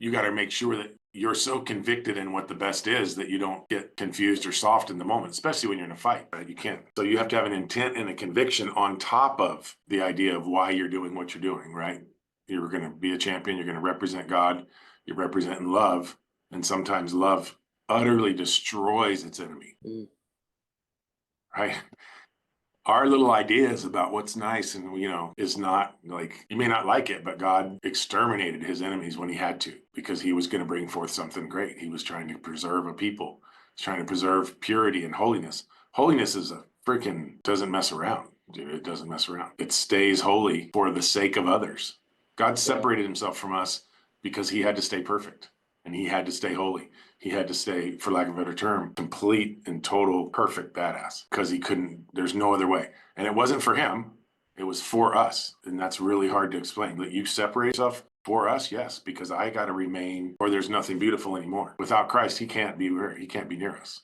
you got to make sure that you're so convicted in what the best is that you don't get confused or soft in the moment, especially when you're in a fight, right? You can't. So you have to have an intent and a conviction on top of the idea of why you're doing what you're doing, right? You're going to be a champion. You're going to represent God. You're representing love. And sometimes love utterly destroys its enemy, Mm. right? Our little ideas about what's nice and, is not like, you may not like it, but God exterminated his enemies when he had to, because he was going to bring forth something great. He was trying to preserve a people. He's trying to preserve purity and holiness. Holiness is a freaking, doesn't mess around, dude. It doesn't mess around. It stays holy for the sake of others. God separated himself from us because he had to stay perfect and he had to stay holy. He had to stay, for lack of a better term, complete and total perfect badass, because he couldn't, there's no other way. And it wasn't for him, it was for us. And that's really hard to explain. That you separate yourself for us, yes, because I got to remain, or there's nothing beautiful anymore. Without Christ, he can't be near us.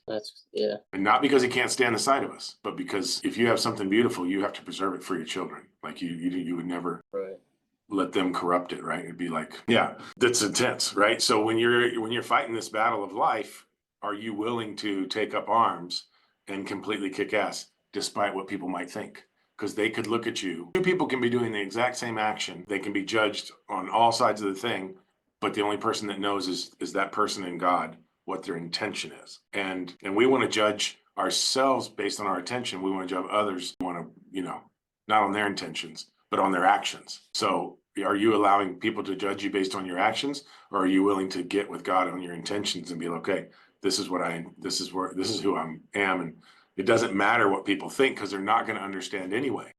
Yeah. And not because he can't stand the sight of us, but because if you have something beautiful, you have to preserve it for your children. Like you would never Right. let them corrupt it, right? It'd be like, yeah, that's intense, right? So when you're fighting this battle of life, are you willing to take up arms and completely kick ass despite what people might think? Because they could look at you. Two people can be doing the exact same action. They can be judged on all sides of the thing, but the only person that knows is that person and God, what their intention is. And we want to judge ourselves based on our intention. We want to judge others, we want to, not on their intentions, but on their actions. So are you allowing people to judge you based on your actions, or are you willing to get with God on your intentions and be like, okay, this is who I am, and it doesn't matter what people think, because they're not going to understand anyway.